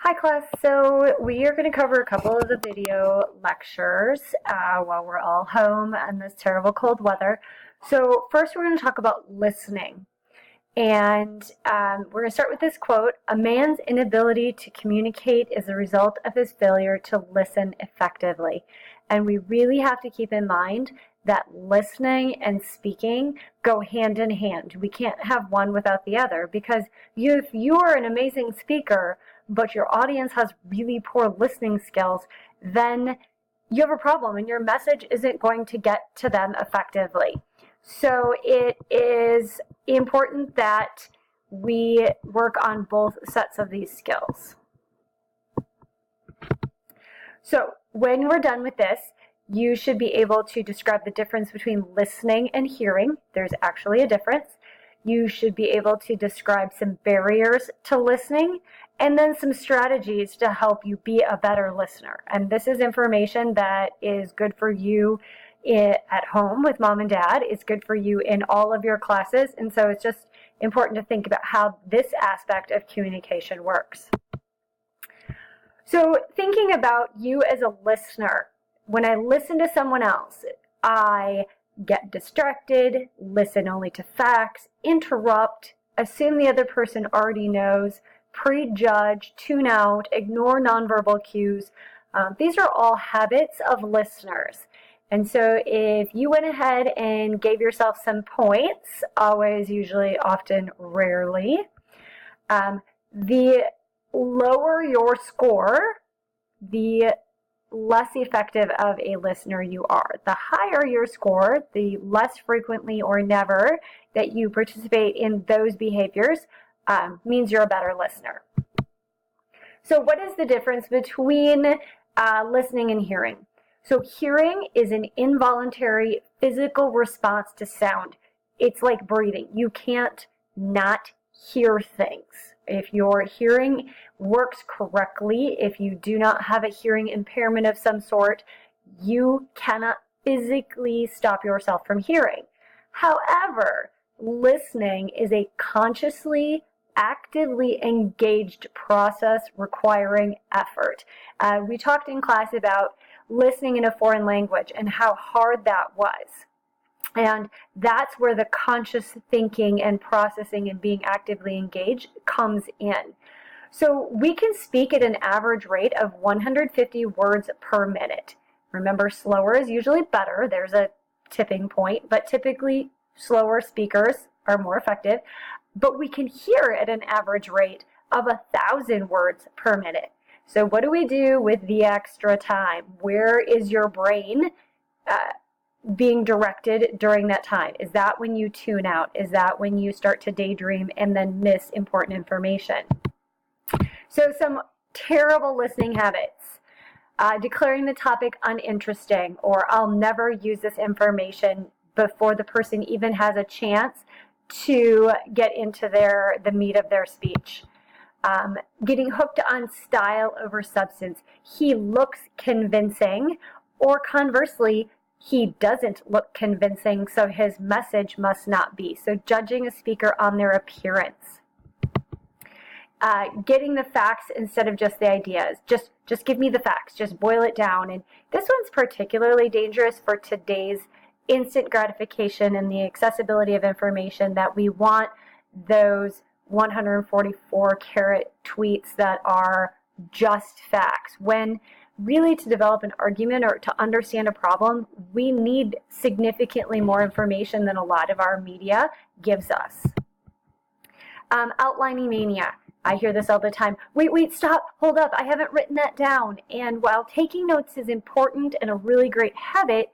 Hi class, so we are going to cover a couple of the video lectures while we're all home in this terrible cold weather. So first we're going to talk about listening. And we're going to start with this quote: "A man's inability to communicate is a result of his failure to listen effectively." And we really have to keep in mind that listening and speaking go hand in hand. We can't have one without the other, because if you are an amazing speaker, but your audience has really poor listening skills, then you have a problem and your message isn't going to get to them effectively. So it is important that we work on both sets of these skills. So when we're done with this, you should be able to describe the difference between listening and hearing. There's actually a difference. You should be able to describe some barriers to listening and then some strategies to help you be a better listener. And this is information that is good for you at home with mom and dad. It's good for you in all of your classes. And so it's just important to think about how this aspect of communication works. So thinking about you as a listener, when I listen to someone else, I get distracted, listen only to facts, interrupt, assume the other person already knows, prejudge, tune out, ignore nonverbal cues. These are all habits of listeners. And so if you went ahead and gave yourself some points, always, usually, often, rarely, the lower your score, the less effective of a listener you are. The higher your score, the less frequently or never that you participate in those behaviors means you're a better listener. So what is the difference between listening and hearing? So hearing is an involuntary physical response to sound. It's like breathing. You can't not hear things. If your hearing works correctly, if you do not have a hearing impairment of some sort, you cannot physically stop yourself from hearing. However, listening is a consciously, actively engaged process requiring effort. We talked in class about listening in a foreign language and how hard that was. And that's where the conscious thinking and processing and being actively engaged comes in. So we can speak at an average rate of 150 words per minute. Remember, slower is usually better. There's a tipping point, but typically slower speakers are more effective. But we can hear at an average rate of 1,000 words per minute. So what do we do with the extra time? Where is your brain being directed during that time? Is that when you tune out? Is that when you start to daydream and then miss important information? So some terrible listening habits. Declaring the topic uninteresting, or I'll never use this information before the person even has a chance to get into the meat of their speech. Getting hooked on style over substance. He looks convincing, or conversely, he doesn't look convincing, so his message must not be. So judging a speaker on their appearance. Getting the facts instead of just the ideas. Just give me the facts. Just boil it down. And this one's particularly dangerous for today's instant gratification and the accessibility of information, that we want those 144 carat tweets that are just facts, when really to develop an argument or to understand a problem, we need significantly more information than a lot of our media gives us. Outlining mania. I hear this all the time. Wait, stop, hold up, I haven't written that down. And while taking notes is important and a really great habit,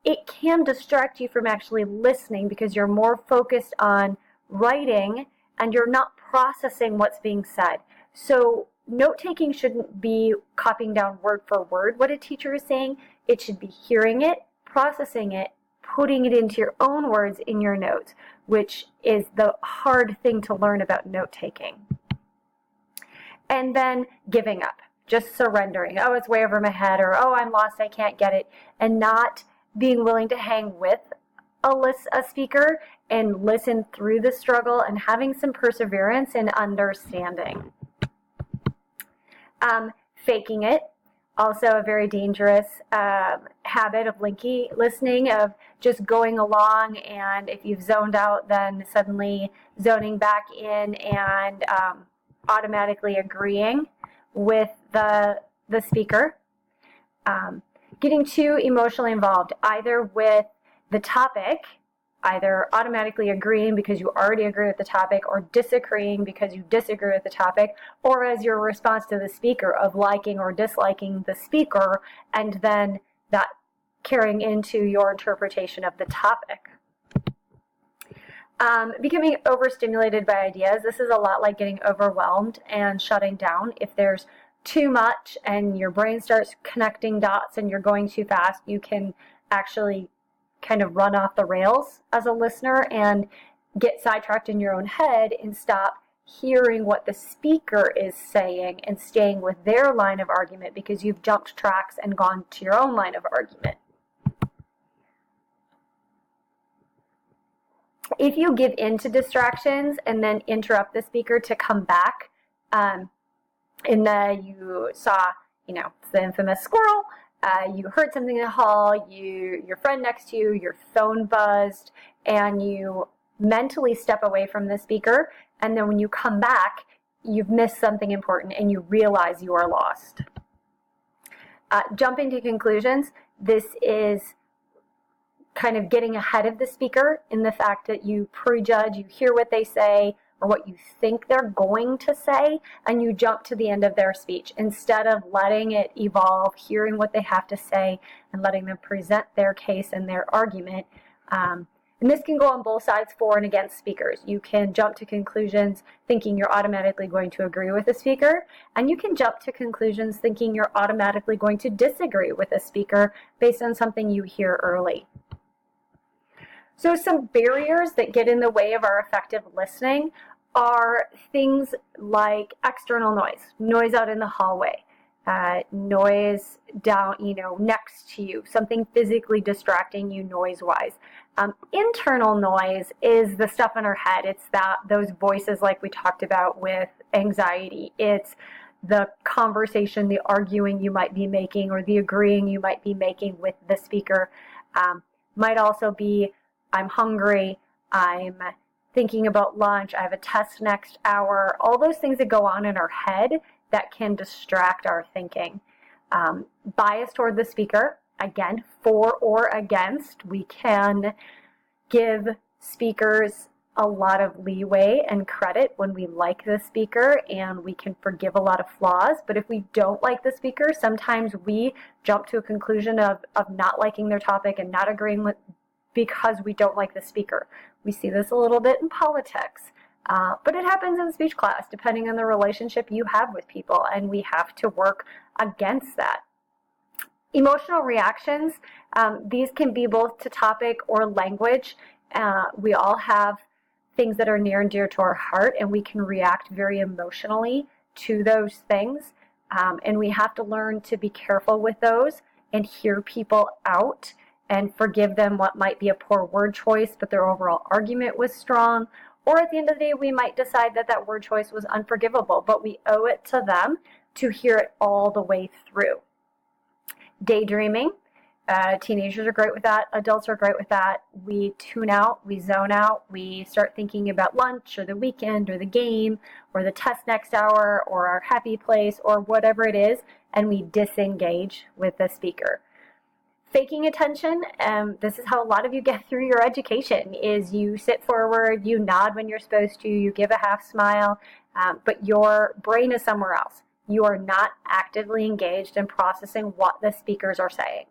it can distract you from actually listening because you're more focused on writing and you're not processing what's being said. So note-taking shouldn't be copying down word for word what a teacher is saying. It should be hearing it, processing it, putting it into your own words in your notes, which is the hard thing to learn about note-taking. And then giving up, just surrendering. Oh, it's way over my head, or oh, I'm lost, I can't get it, and not being willing to hang with a speaker and listen through the struggle and having some perseverance and understanding. Faking it, also a very dangerous habit of listening, of just going along, and if you've zoned out, then suddenly zoning back in and automatically agreeing with the speaker. Getting too emotionally involved, either with the topic, either automatically agreeing because you already agree with the topic, or disagreeing because you disagree with the topic, or as your response to the speaker of liking or disliking the speaker, and then that carrying into your interpretation of the topic. Becoming overstimulated by ideas. This is a lot like getting overwhelmed and shutting down. If there's too much and your brain starts connecting dots and you're going too fast, you can actually kind of run off the rails as a listener and get sidetracked in your own head and stop hearing what the speaker is saying and staying with their line of argument because you've jumped tracks and gone to your own line of argument. If you give in to distractions and then interrupt the speaker to come back, and then you saw, it's the infamous squirrel, you heard something in the hall, your friend next to you, your phone buzzed, and you mentally step away from the speaker, and then when you come back, you've missed something important and you realize you are lost. Jumping to conclusions. This is kind of getting ahead of the speaker in the fact that you prejudge, you hear what they say or what you think they're going to say, and you jump to the end of their speech instead of letting it evolve, hearing what they have to say, and letting them present their case and their argument. And this can go on both sides, for and against speakers. You can jump to conclusions thinking you're automatically going to agree with the speaker, and you can jump to conclusions thinking you're automatically going to disagree with a speaker based on something you hear early. So some barriers that get in the way of our effective listening are things like external noise out in the hallway, noise down, next to you, something physically distracting you noise-wise. Internal noise is the stuff in our head. It's those voices like we talked about with anxiety. It's the conversation, the arguing you might be making, or the agreeing you might be making with the speaker. Might also be, I'm hungry, I'm thinking about lunch, I have a test next hour, all those things that go on in our head that can distract our thinking. Bias toward the speaker, again, for or against. We can give speakers a lot of leeway and credit when we like the speaker, and we can forgive a lot of flaws. But if we don't like the speaker, sometimes we jump to a conclusion of not liking their topic and not agreeing with because we don't like the speaker. We see this a little bit in politics, but it happens in speech class depending on the relationship you have with people, and we have to work against that. Emotional reactions, these can be both to topic or language. We all have things that are near and dear to our heart, and we can react very emotionally to those things, and we have to learn to be careful with those and hear people out and forgive them what might be a poor word choice, but their overall argument was strong. Or at the end of the day, we might decide that word choice was unforgivable, but we owe it to them to hear it all the way through. Daydreaming. Teenagers are great with that. Adults are great with that. We tune out, we zone out, we start thinking about lunch or the weekend or the game or the test next hour or our happy place or whatever it is, and we disengage with the speaker. Faking attention, this is how a lot of you get through your education, is you sit forward, you nod when you're supposed to, you give a half smile, but your brain is somewhere else. You are not actively engaged in processing what the speakers are saying.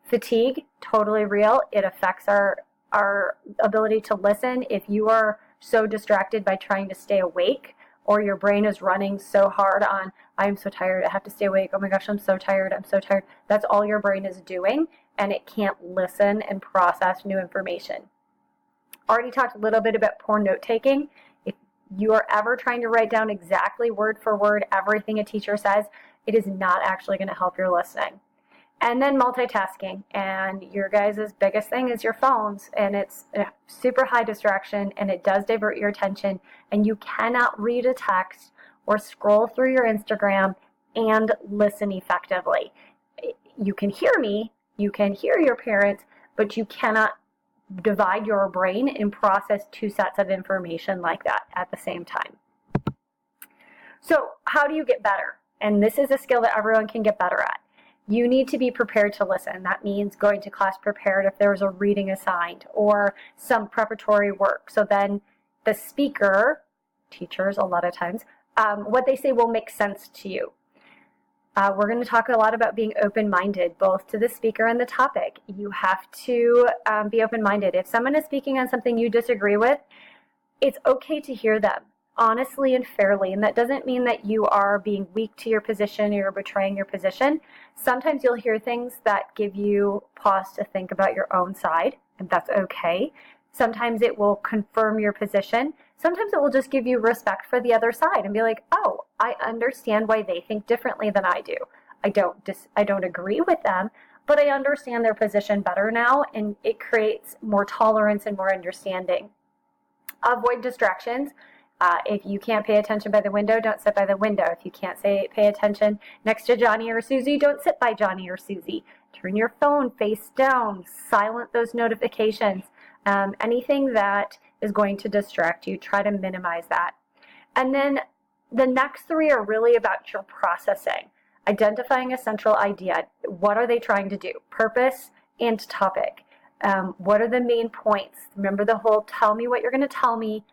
Fatigue, totally real. It affects our ability to listen. If you are so distracted by trying to stay awake, or your brain is running so hard on, I'm so tired, I have to stay awake, oh my gosh, I'm so tired, that's all your brain is doing, and it can't listen and process new information. Already talked a little bit about poor note-taking. If you are ever trying to write down exactly word for word everything a teacher says, it is not actually going to help your listening. And then multitasking, and your guys' biggest thing is your phones, and it's a super high distraction, and it does divert your attention, and you cannot read a text or scroll through your Instagram and listen effectively. You can hear me, you can hear your parents, but you cannot divide your brain and process two sets of information like that at the same time. So how do you get better? And this is a skill that everyone can get better at. You need to be prepared to listen. That means going to class prepared if there's a reading assigned or some preparatory work. So then the speaker, teachers a lot of times, what they say will make sense to you. We're going to talk a lot about being open-minded, both to the speaker and the topic. You have to be open-minded. If someone is speaking on something you disagree with, it's okay to hear them honestly and fairly. And that doesn't mean that you are being weak to your position or you're betraying your position. Sometimes you'll hear things that give you pause to think about your own side, and that's okay. Sometimes it will confirm your position. Sometimes it will just give you respect for the other side and be like, oh, I understand why they think differently than I do. I don't agree with them, but I understand their position better now, and it creates more tolerance and more understanding. Avoid distractions. If you can't pay attention by the window, don't sit by the window. If you can't pay attention next to Johnny or Susie, don't sit by Johnny or Susie. Turn your phone face down. Silent those notifications. Anything that is going to distract you, try to minimize that. And then the next three are really about your processing. Identifying a central idea. What are they trying to do? Purpose and topic. What are the main points? Remember the whole tell me what you're going to tell me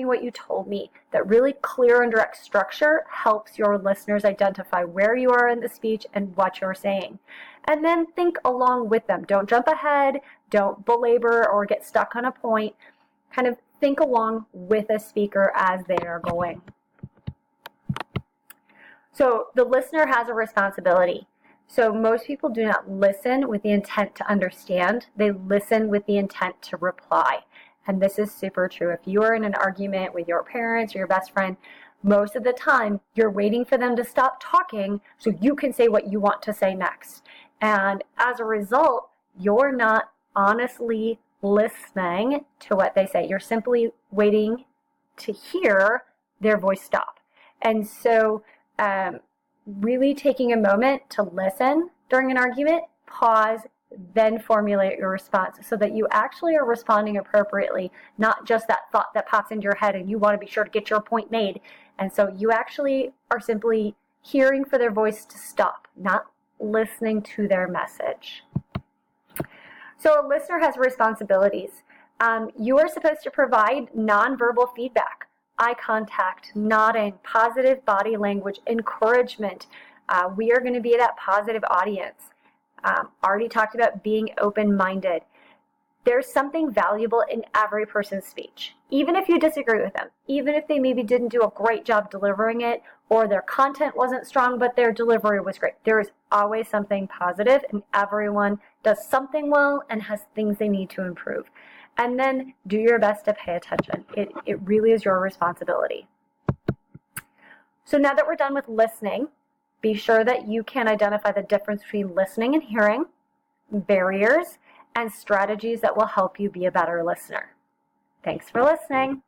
what you told me. That really clear and direct structure helps your listeners identify where you are in the speech and what you're saying. And then think along with them. Don't jump ahead, don't belabor or get stuck on a point. Kind of think along with a speaker as they are going. So the listener has a responsibility. So most people do not listen with the intent to understand. They listen with the intent to reply. And this is super true. If you are in an argument with your parents or your best friend, most of the time you're waiting for them to stop talking so you can say what you want to say next. And as a result, you're not honestly listening to what they say. You're simply waiting to hear their voice stop. And so really taking a moment to listen during an argument, pause, then formulate your response so that you actually are responding appropriately, not just that thought that pops into your head and you want to be sure to get your point made. And so you actually are simply hearing for their voice to stop, not listening to their message. So a listener has responsibilities. You are supposed to provide nonverbal feedback, eye contact, nodding, positive body language, encouragement. We are going to be that positive audience. Already talked about being open-minded. There's something valuable in every person's speech, even if you disagree with them, even if they maybe didn't do a great job delivering it, or their content wasn't strong, but their delivery was great. There is always something positive, and everyone does something well and has things they need to improve. And then do your best to pay attention. It really is your responsibility. So now that we're done with listening, be sure that you can identify the difference between listening and hearing, barriers, and strategies that will help you be a better listener. Thanks for listening.